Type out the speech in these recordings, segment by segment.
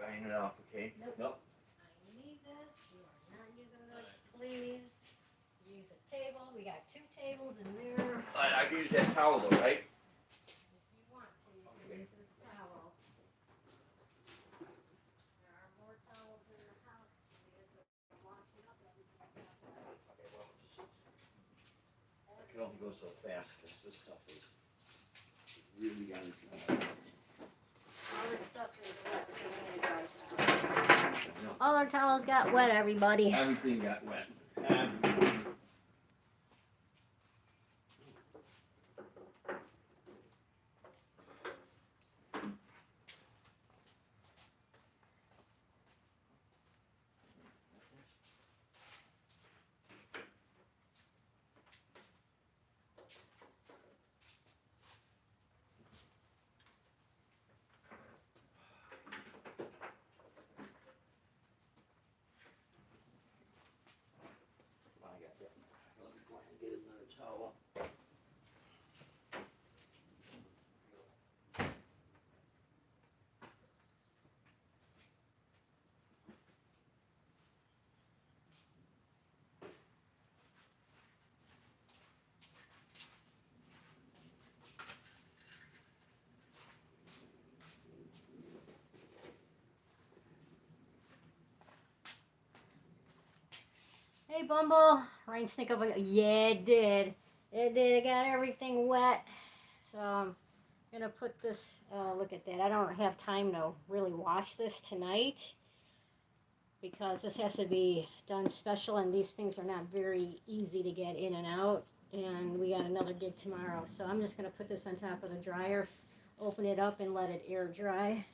drying it off, okay? Nope. I need this. You are not using this, please. Use a table. We got 2 tables in there. I can use that towel though, right? If you want to, you can use this towel. There are more towels in the house. We have to wash it up every time. Okay, well, I can only go so fast because this stuff is really gotta dry. All this stuff is wet, so we need a dry towel. All our towels got wet, everybody. Everything got wet. Everything. I got that. Let me go ahead and get another towel. Hey, Bumble. Rain sneak up. Yeah, it did. It did. It got everything wet. So I'm gonna put this. Look at that. I don't have time to really wash this tonight because this has to be done special, and these things are not very easy to get in and out. And we got another gig tomorrow, so I'm just gonna put this on top of the dryer, open it up, and let it air dry.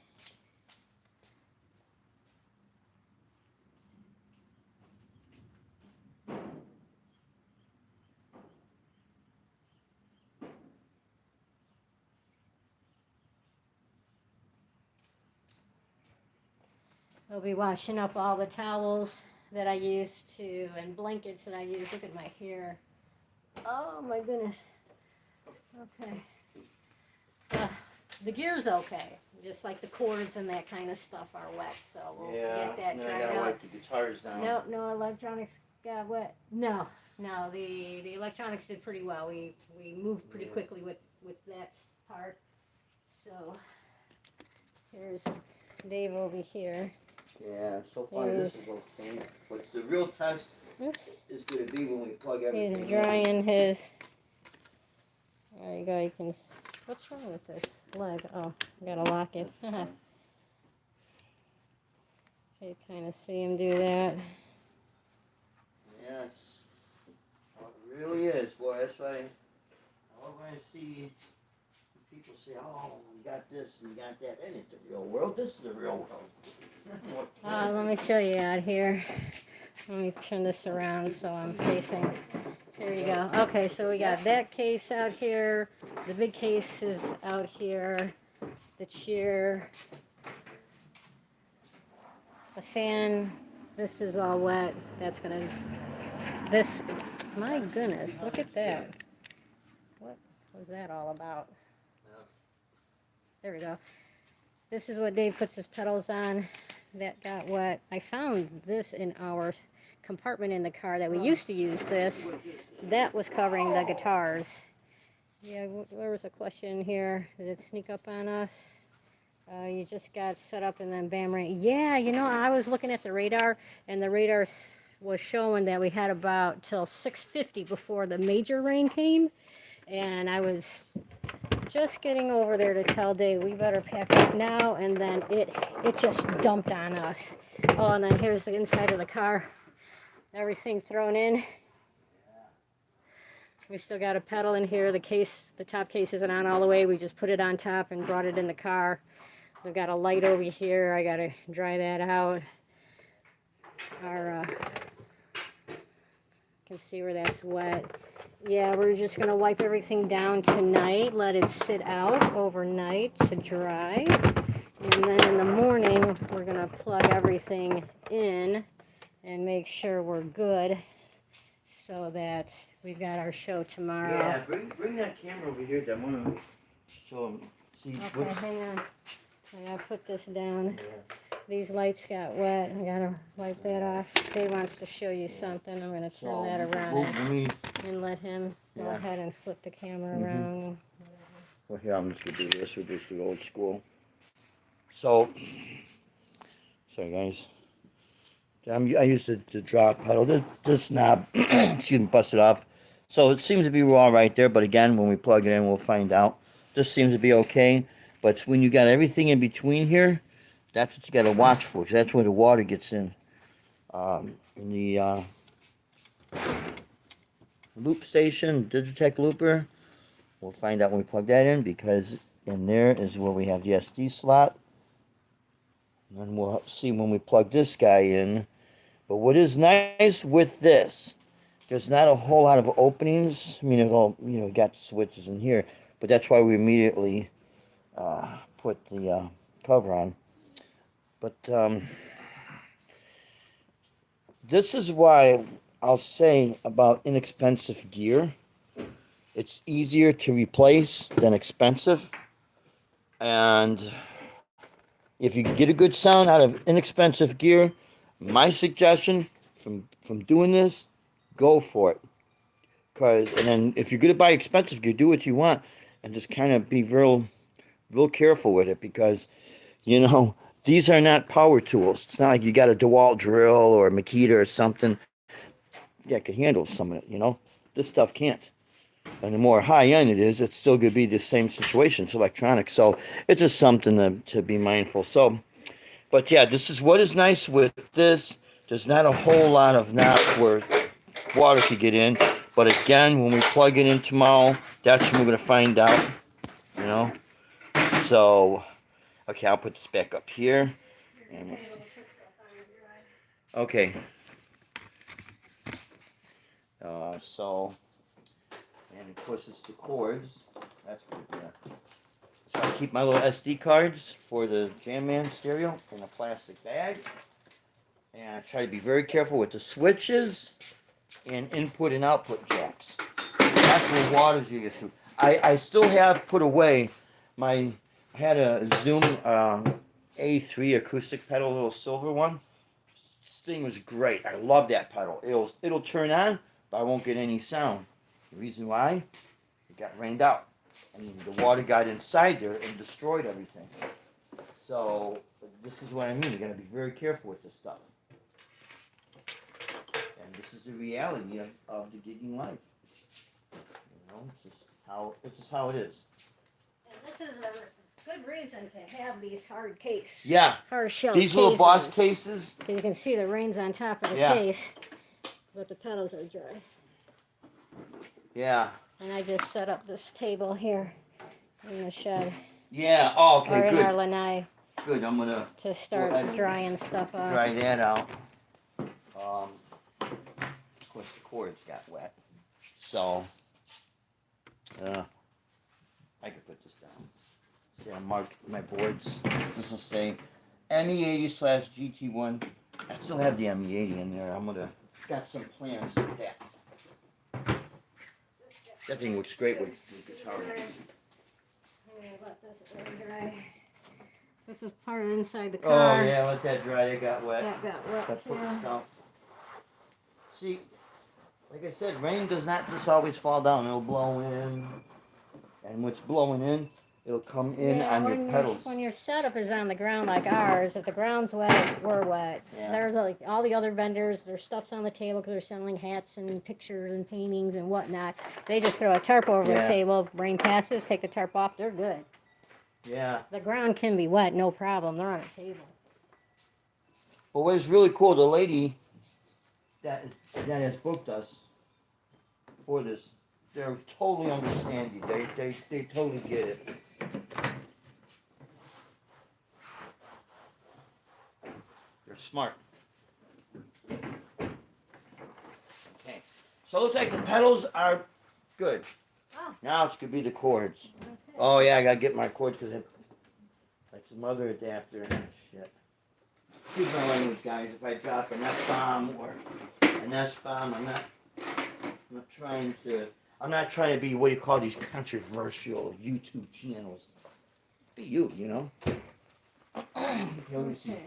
I'll be washing up all the towels that I used to and blankets that I used. Look at my hair. Oh my goodness. Okay. The gear's okay. Just like the cords and that kind of stuff are wet, so we'll get that and then I dried gotta out. wipe the guitars down. No electronics got wet. No, the electronics did pretty well. We moved pretty quickly with that part. So here's Dave over here. Yeah, so far this is okay. What's the real test is going to be when we plug everything He's drying his. There you go. You can. What's wrong with this leg? Oh, I gotta lock it. You kind of see him do that. Yes. Well, it really is, boy. That's why all we're going to see people say, oh, you got this and you got that. That ain't the real world. This is the real world. Let me show you out here. Let me turn this around so I'm facing. Here you go. Okay, so we got that case out here. The big case is out here. The chair. The fan. This is all wet. That's gonna. This. My goodness, look at that. What was that all about? There we go. This is what Dave puts his pedals on. That got wet. I found this in our compartment in the car that we used to use this. That was covering the guitars. Yeah, there was a question here. Did it sneak up on us? You just got set up and then bam, rain. Yeah, you know, I was looking at the radar, and the radar was showing that we had about till 6:50 before the major rain came. And I was just getting over there to tell Dave we better pack up now, and then it just dumped on us. Oh, and then here's the inside of the car. Everything thrown in. We still got a pedal in here. The top case isn't on all the way. We just put it on top and brought it in the car. We've got a light over here. I gotta dry that out. You can see where that's wet. Yeah, we're just gonna wipe everything down tonight. Let it sit out overnight to dry. And then in the morning, we're gonna plug everything in and make sure we're good so that we've got our show tomorrow. Yeah, bring that camera over here. I want to show them. See okay, what's... hang on. I gotta put this down. Yeah. these lights got wet. I gotta wipe that off. Dave wants to show you something. I'm gonna turn that around and let him go ahead and flip the camera around. Well, here, I'm just gonna do this. We'll just do old school. So, sorry guys. I used the drop pedal. This knob, excuse me, busted off. So it seems to be raw right there, but again, when we plug it in, we'll find out. This seems to be okay, but when you got everything in between here, that's what you got to watch for, because that's where the water gets in the loop station, Digitech looper. We'll find out when we plug that in, because in there is where we have the SD slot. And then we'll see when we plug this guy in. But what is nice with this, there's not a whole lot of openings. I mean, it's all, you know, got the switches in here, but that's why we immediately put the cover on. But this is why I'll say about inexpensive gear. It's easier to replace than expensive. And if you can get a good sound out of inexpensive gear, my suggestion from doing this, go for it. And then if you're going to buy expensive gear, do what you want, and just kind of be real careful with it, because, you know, these are not power tools. It's not like you got a DeWalt drill or a Makita or something that can handle some of it, you know. This stuff can't. And the more high-end it is, it's still going to be the same situation. It's electronics. So it's just something to be mindful. So, but yeah, this is what is nice with this. There's not a whole lot of knobs where water could get in. But again, when we plug it in tomorrow, that's when we're going to find out, you know. So, okay, I'll put this back up here. And okay. And of course it's the cords. That's good, yeah. So I keep my little SD cards for the Jam Man stereo in a plastic bag. And I try to be very careful with the switches and input and output jacks. That's where water's you get through. I still have put away I had a Zoom A3 acoustic pedal, little silver one. This thing was great. I love that pedal. It'll turn on, but I won't get any sound. The reason why? It got rained out. And the water got inside there and destroyed everything. So, this is what I mean. You gotta be very careful with this stuff. And this is the reality of the gigging life. You know, it's just how it is. And this is a good reason to have these hard case. Yeah. Hard shell These cases. little Boss cases. You can see the rain's on top of the case, but the pedals are dry. Yeah. And I just set up this table here in the shed. Yeah. Oh, okay. Or in Good. our lanai. Good. I'm gonna to start drying stuff off. Dry that out. Of course, the cords got wet, so I could put this down. See, I marked my boards. This will say ME80/GT1. I still have the ME80 in there. Got some plans with that. That thing looks great with guitar. I'm gonna let this air dry. This is part of inside the car. Oh yeah, let that dry. It got wet. That got wet. That's what the stuff. See, like I said, rain does not just always fall down. It'll blow in, and what's blowing in, it'll come in on your pedals. When your setup is on the ground like ours, if the ground's wet, we're wet. Yeah. There's like all the other vendors, their stuff's on the table because they're selling hats and pictures and paintings and whatnot. They just throw a tarp over the table, rain passes, take the tarp off, they're good. Yeah. The ground can be wet, no problem. They're on a table. But what is really cool, the lady that has booked us for this, they're totally understanding. They totally get it. They're smart. Okay. So it looks like the pedals are good. Oh. Now it's gonna be the cords. Okay. Oh yeah, I gotta get my cords because like the mother adapter and shit. Excuse my language, guys. If I drop an F-bomb or an S-bomb, I'm not trying to be what do you call these controversial YouTube channels. Be you, you know. Okay, let me see.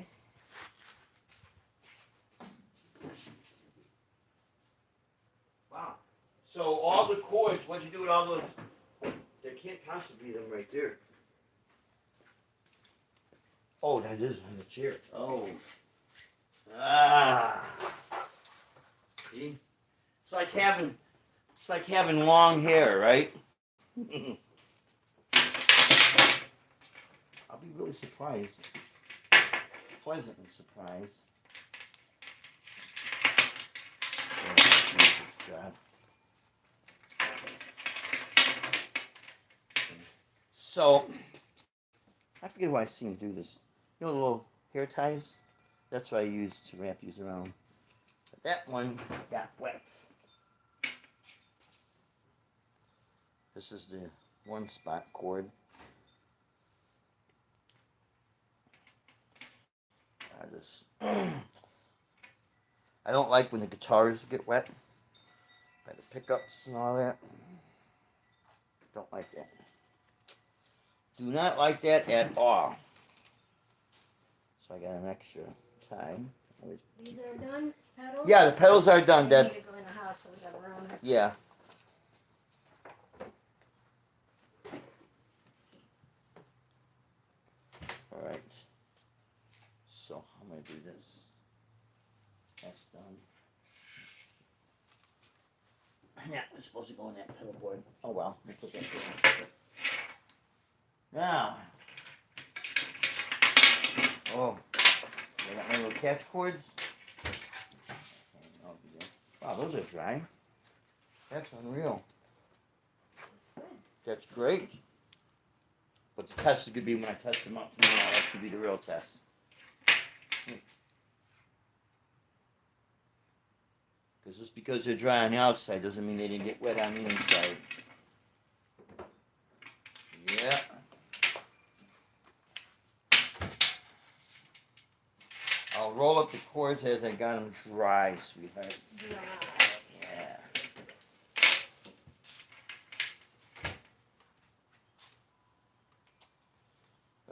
So all the cords, what'd you do with all those? There can't possibly be them right there. Oh, that is on the chair. Oh. Ah. See? It's like having long hair, right? I'll be really surprised. Pleasantly surprised. Oh, Jesus God. So, I forget why I see him do this. You know the little hair ties? That's what I use to wrap these around. But that one got wet. This is the one spot cord. I don't like when the guitars get wet. By the pickups and all that. Don't like that. Do not like that at all. So I got an extra tie. These are done? Pedals? Yeah, the pedals are done. We That need to go in the house so we got room. yeah. All right. So I'm gonna do this. That's done. Yeah, it's supposed to go in that pedal board. Oh well, let me put that there. Now, oh, I got my little catch cords. Wow, those are dry. That's unreal. That's great. But the test is going to be when I test them up tomorrow. That's going to be the real test. Because just because they're dry on the outside doesn't mean they didn't get wet on the inside. Yeah. I'll roll up the cords as I got them dry, sweetheart. Yeah.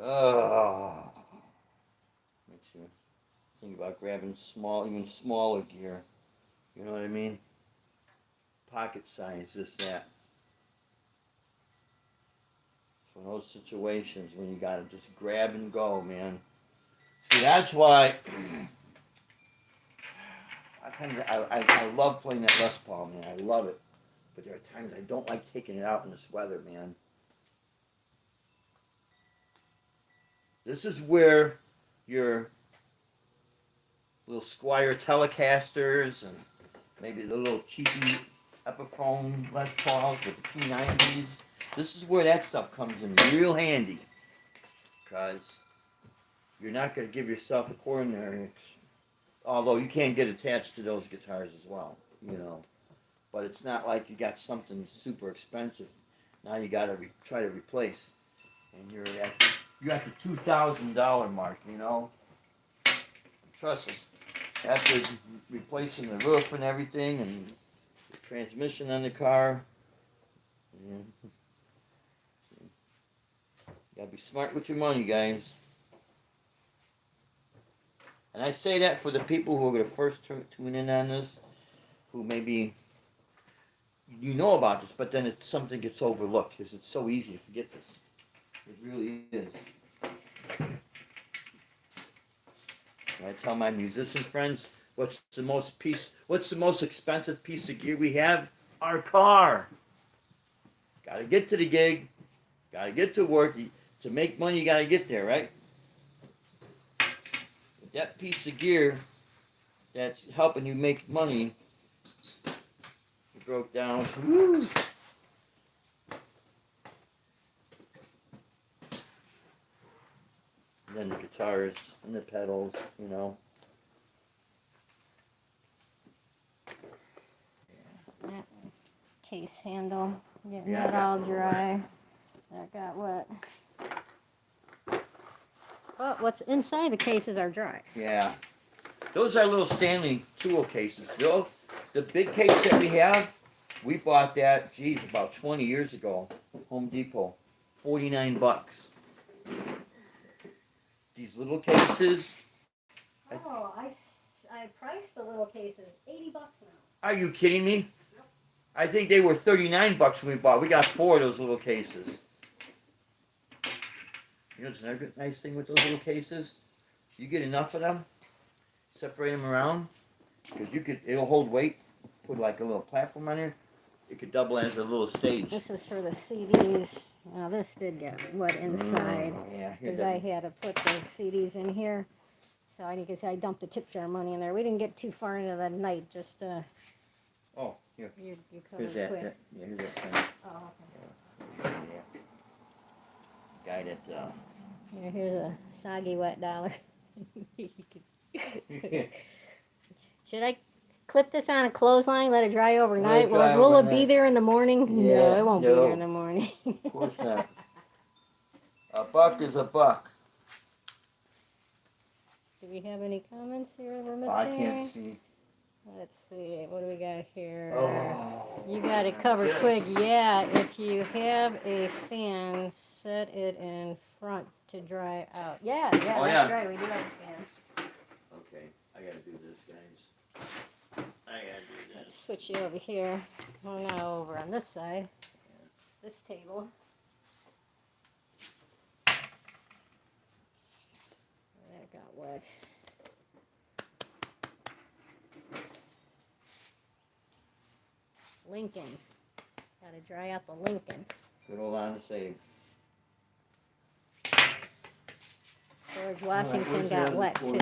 Oh. Makes you think about grabbing even smaller gear. You know what I mean? Pocket size, this, that. So in those situations when you gotta just grab and go, man. See, that's why I love playing that Les Paul, man. I love it. But there are times I don't like taking it out in this weather, man. This is where your little Squier Telecasters and maybe the little cheapy Epiphone Les Pauls with the P90s. This is where that stuff comes in real handy. Because you're not going to give yourself a coronary, although you can get attached to those guitars as well, you know. But it's not like you got something super expensive. Now you got to try to replace. And you're at the $2,000 mark, you know. Trust us. After replacing the roof and everything and the transmission on the car, you gotta be smart with your money, guys. And I say that for the people who are going to first tune in on this, who maybe you know about this, but then something gets overlooked because it's so easy to forget this. It really is. I tell my musician friends, what's the most expensive piece of gear we have? Our car. Gotta get to the gig. Gotta get to work. To make money, you gotta get there, right? That piece of gear that's helping you make money, it broke down. Woo. And then the guitars and the pedals, you know. That case handle, getting that all dry. That got wet. But what's inside the cases are dry. Yeah. Those are little Stanley tool cases. The big case that we have, we bought that, geez, about 20 years ago. Home Depot. $49. These little cases. Oh, I priced the little cases $80 now. Are you kidding me? I think they were $39 when we bought. We got 4 of those little cases. You know, it's another nice thing with those little cases. You get enough of them, separate them around, because it'll hold weight. Put like a little platform on there. It could double as a little stage. This is for the CDs. Now this did get wet inside Yeah, because I had to put the CDs in here. So I guess I dumped the tip jar money in there. We didn't get too far into the night. Just Oh, here. you covered Here's quick. that. Yeah, here's that thing. Oh, Yeah. Guy that. yeah, here's a soggy wet dollar. Should I clip this on a clothesline? Let it dry overnight? Let it dry Will it be overnight. there in the morning? Yeah, No, it won't be no. there in the morning. Of course not. A buck is a buck. Do we have any comments here we're missing? I can't see. Let's see, what do we got here? Oh, You got it covered yes. quick. Yeah, if you have a fan, set it in front to dry out. Yeah, Oh, that's yeah. right. We do have a fan. Okay, I gotta do this, guys. I gotta do Let's this. switch you over here. Well, now over on this side. This table. That got wet. Lincoln. Gotta dry out the Lincoln. Good old honest save. George Washington got wet too.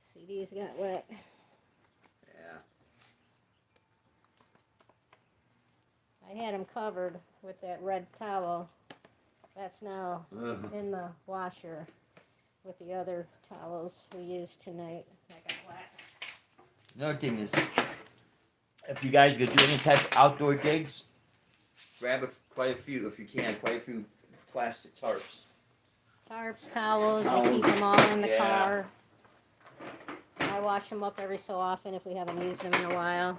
CDs got wet. Yeah. I had them covered with that red towel. That's now in the washer with the other towels we used tonight. That got wet. Another thing is, if you guys could do any type of outdoor gigs, grab quite a few, if you can, quite a few plastic tarps. Tarps, towels, we Towels. keep them all in the Yeah. car. I wash them up every so often if we haven't used them in a while.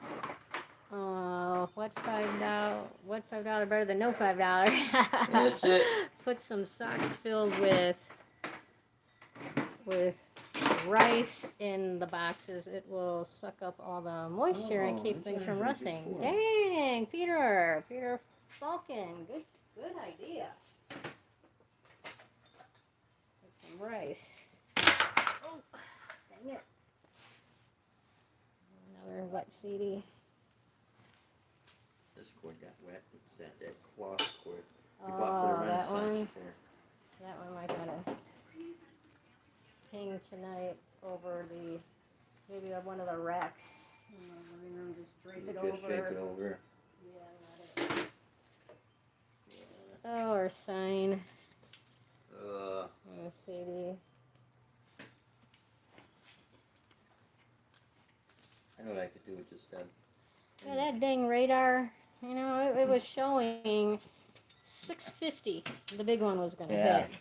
What $5? What $5 better than no $5? That's it. Put some socks filled with rice in the boxes. It will suck up all the moisture and keep things from rusting. before. Dang, Peter Falcon, good idea. With some rice. Oh, dang it. Another wet CD. This cord got wet. It's that cloth cord. We Oh, bought for the that Renaissance one? Fair. That one I gotta hang tonight over maybe one of the racks in the living room. Just drape it over. Just drape it over. Yeah, let it. Oh, or sign. CD. I know what I could do with this then. Yeah, that dang radar. You know, it was showing 650. The big one was gonna Yeah. hit.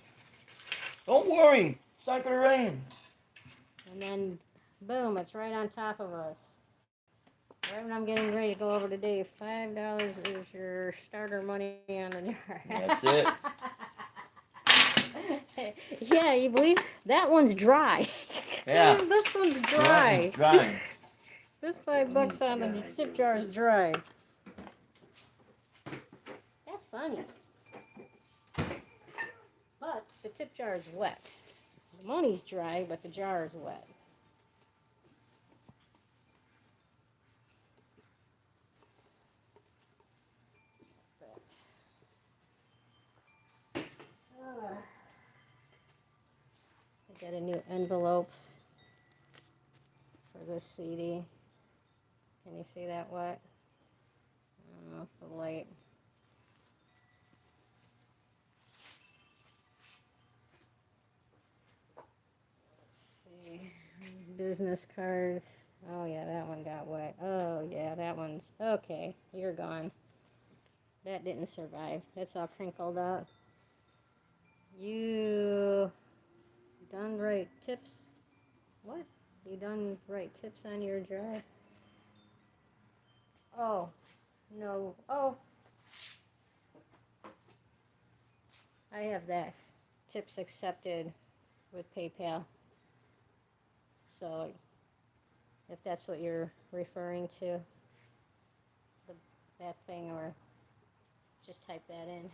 Don't worry, it's not gonna rain. And then, boom, it's right on top of us. Right when I'm getting ready to go over to Dave, $5 is your starter money on the jar. That's it. Yeah, you believe? That one's dry. Yeah. This one's dry. Dry. This $5 on the tip jar is dry. That's funny. But the tip jar is wet. The money's dry, but the jar is wet. I got a new envelope for this CD. Can you see that wet? Oh, it's the light. Let's see. Business cards. Oh yeah, that one got wet. Oh yeah, that one's okay. You're gone. That didn't survive. It's all crinkled up. You done right tips? What? You done right tips on your drive? Oh, no. Oh. I have that. Tips accepted with PayPal. So, if that's what you're referring to, that thing, or just type that in.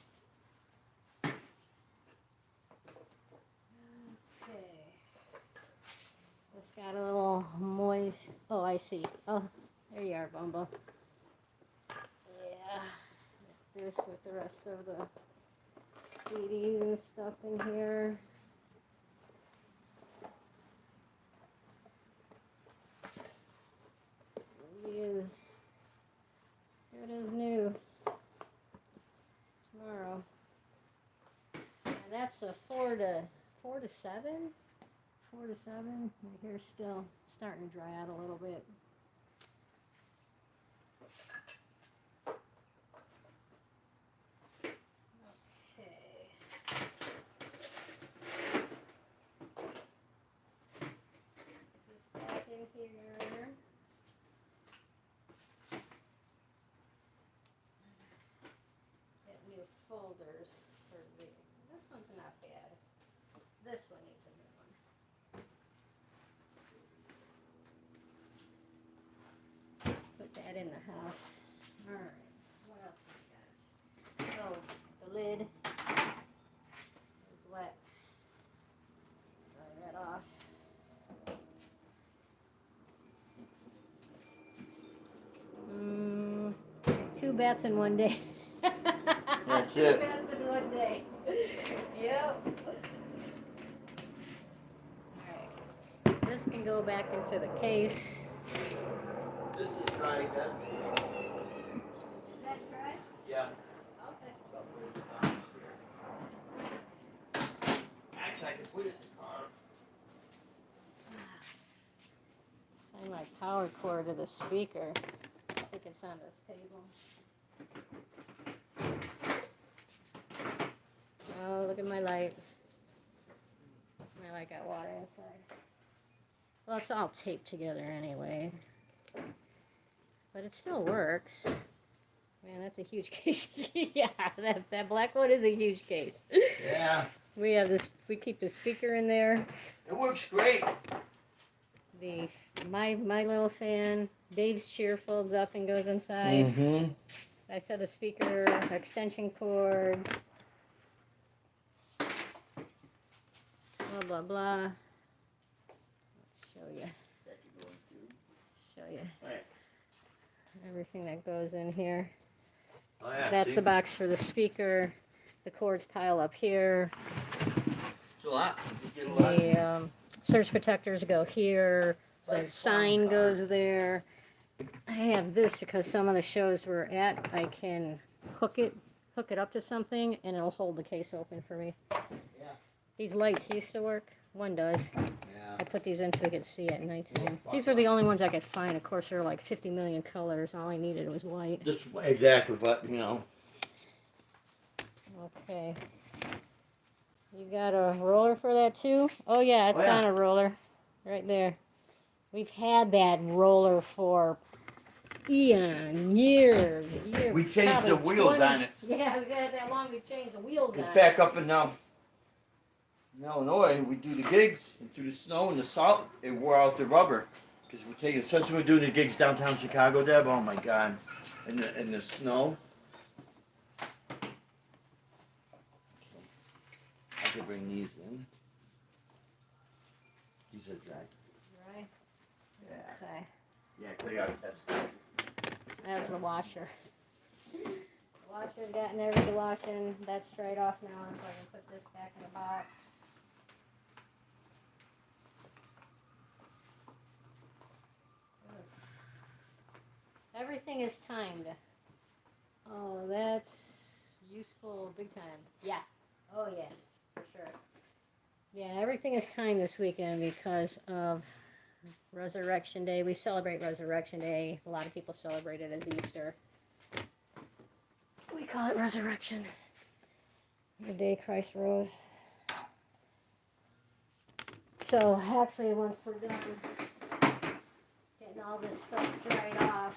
Okay. It's got a little moist. Oh, I see. Oh, there you are, Bumble. Yeah. This with the rest of the CDs and stuff in here. It is new tomorrow, and that's a 4 to 7. 4 to 7. My hair's still starting to dry out a little bit. Okay. This back in here. Get new folders for the. This one's not bad. This one needs a new one. Put that in the house. Alright, what else we got? Oh, the lid is wet. Dry that off. Two bats in one day. That's Two it. bats in one day. Yep. Alright. This can go back into the case. This is dry again. Is that dry? Yeah. Okay. Actually, I can put it in the car. Find my power cord to the speaker. I think it's on this table. Oh, look at my light. My light got water inside. Well, it's all taped together anyway. But it still works. Man, that's a huge case. Yeah, that black one is a huge case. Yeah. We have this. We keep the speaker in there. It works great. My little fan. Dave's chair folds up and goes inside. Mm-hmm. I said the speaker, extension cord. Blah blah blah. Let's show you. Show you. Right. Everything that goes in here. Oh, yeah, That's see? the box for the speaker. The cords pile up here. It's a lot. You get a lot. The surge protectors go here. The Like sign farm goes cars. there. I have this because some of the shows we're at, I can hook it up to something, and it'll hold the case open for me. Yeah. These lights used to work. One does. Yeah. I put these in so we could see at nighttime. These are the only ones I could find. Of course, there are like 50 million colors. All I needed was white. This exactly, but you know. Okay. You got a roller for that too? Oh yeah, it's Oh, yeah. on a roller. Right there. We've had that roller for years. We changed the probably wheels 20 on it. Yeah, we've had it that long. We've changed the wheels It's on back it. up in Illinois. We do the gigs and through the snow and the salt. It wore out the rubber because we take it. Since we're doing the gigs downtown Chicago, Deb. Oh my God, in the snow. I could bring these in. These are dry. Right? Yeah. Okay. Yeah, they got tested. There's the washer. The washer's gotten everything washing. That's straight off now, so I can put this back in the box. Everything is timed. Oh, that's useful big time. Yeah. Oh, yeah, for sure. Yeah, everything is timed this weekend because of Resurrection Day. We celebrate Resurrection Day. A lot of people celebrate it as Easter. We call it Resurrection. The day Christ rose. So, actually, once we're done getting all this stuff dried off,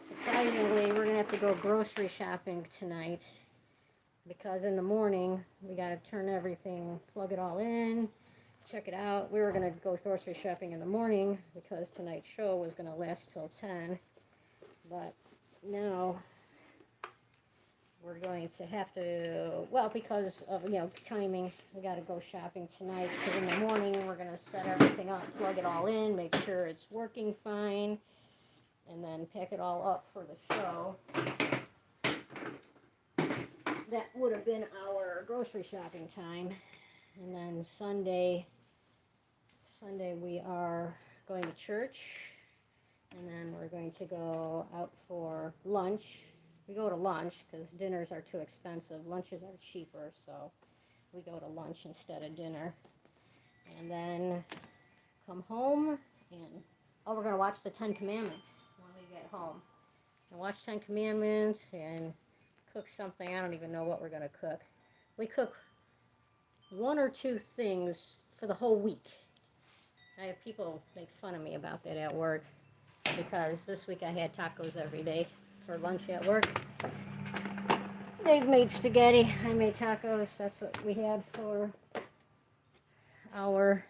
surprisingly, we're going to have to go grocery shopping tonight. because in the morning we got to turn everything, plug it all in, check it out. We were going to go grocery shopping in the morning because tonight's show was going to last till 10, but now we're going to have to, well, because of, timing, we got to go shopping tonight, because in the morning we're going to set everything up, plug it all in, make sure it's working fine, and then pack it all up for the show. That would have been our grocery shopping time. And then Sunday we are going to church, and then we're going to go out for lunch. We go to lunch because dinners are too expensive. Lunches are cheaper, so we go to lunch instead of dinner. And then come home and, we're going to watch the 10 Commandments when we get home. And watch 10 Commandments and cook something. I don't even know what we're going to cook. We cook 1 or 2 things for the whole week. I have people make fun of me about that at work because this week I had tacos every day for lunch at work. They've made spaghetti. I made tacos. That's what we had for our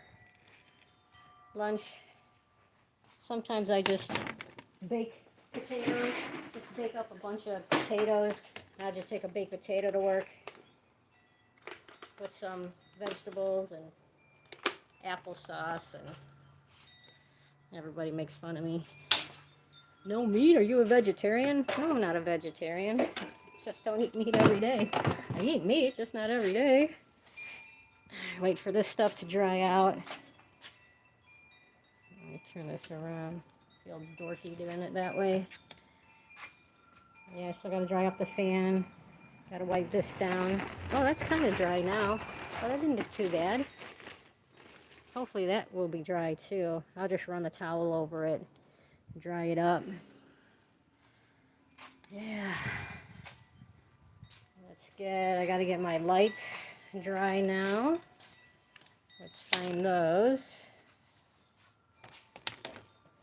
lunch. Sometimes I just bake potatoes. Just bake up a bunch of potatoes. And I'll just take a baked potato to work. Put some vegetables and applesauce, and everybody makes fun of me. No meat? Are you a vegetarian? No, I'm not a vegetarian. Just don't eat meat every day. I eat meat, just not every day. Wait for this stuff to dry out. Let me turn this around. Feel dorky doing it that way. Yeah, I still gotta dry up the fan. Gotta wipe this down. Oh, that's kind of dry now. Oh, that didn't look too bad. Hopefully that will be dry too. I'll just run the towel over it, dry it up. Yeah. That's good. I gotta get my lights dry now. Let's find those.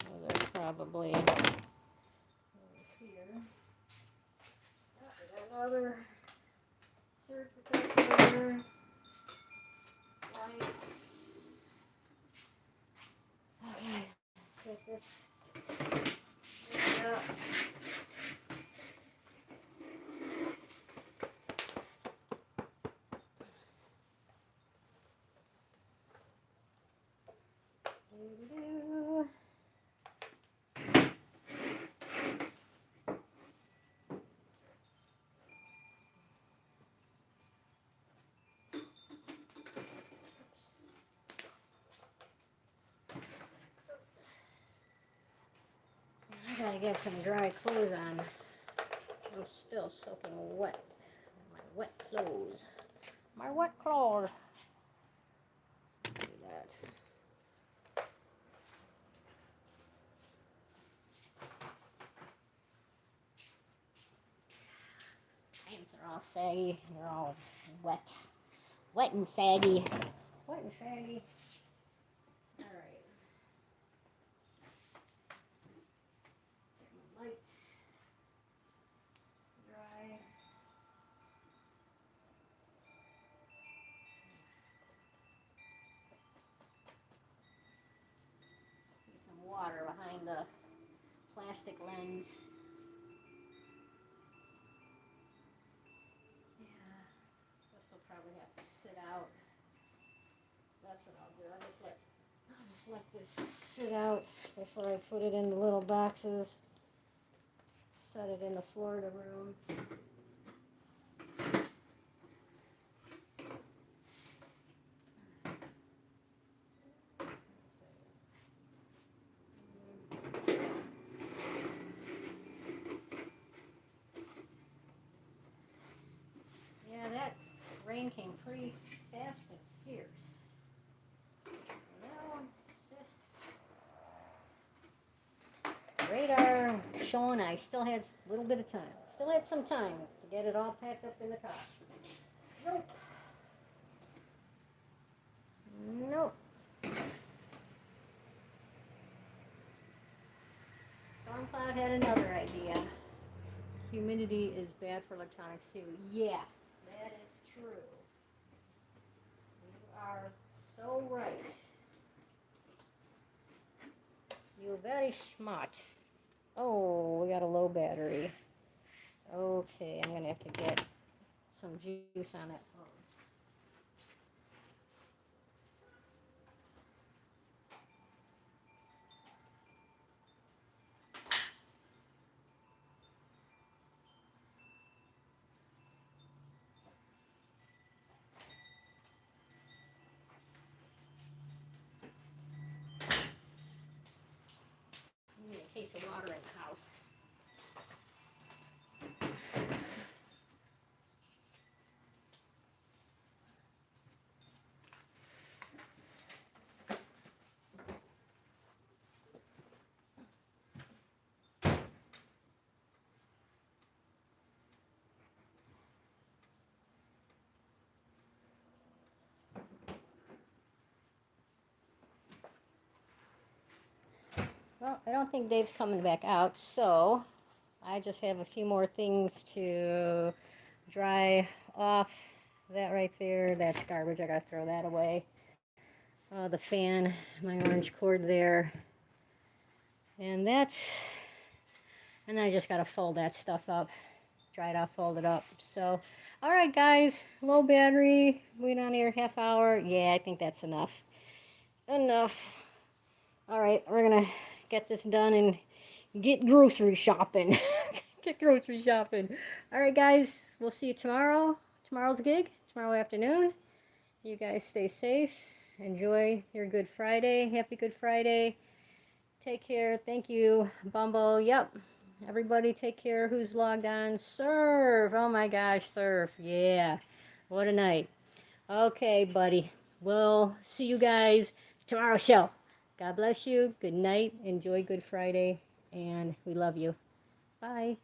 Those are probably over here. Oh, we got another circuit breaker. Lights. Okay, let's get this up. I gotta get some dry clothes on. I'm still soaking wet. My wet clothes. My wet clothes. Do that. Pants are all saggy. They're all wet. Wet and saggy. Wet and saggy. Alright. Lights. Dry. See some water behind the plastic lens. Yeah, this will probably have to sit out. That's what I'll do. I'll just let this sit out before I put it in the little boxes. Set it in the Florida room. Yeah, that rain came pretty fast and fierce. It's just radar showing I still had a little bit of time. Still had some time to get it all packed up in the car. Nope. Nope. Storm Cloud had another idea. Humidity is bad for electronics too. Yeah, That is true. You are so right. You're very smart. Oh, we got a low battery. Okay, I'm gonna have to get some juice on that phone. I need a case of water in the house. Well, I don't think Dave's coming back out, so I just have a few more things to dry off. That right there, that's garbage. I gotta throw that away. The fan, my orange cord there. And that's, and then I just gotta fold that stuff up. Dry it off, fold it up. So, all right, guys, low battery. Wait on here half hour. Yeah, I think that's enough. Enough. All right, we're gonna get this done and get grocery shopping. Get grocery shopping. All right, guys, we'll see you tomorrow. Tomorrow's gig, tomorrow afternoon. You guys stay safe. Enjoy your Good Friday. Happy Good Friday. Take care. Thank you, Bumble. Yep. Everybody take care. Who's logged on? Surf. Oh my gosh, Surf. Yeah. What a night. Okay, buddy. We'll see you guys tomorrow's show. God bless you. Good night. Enjoy Good Friday. And we love you. Bye.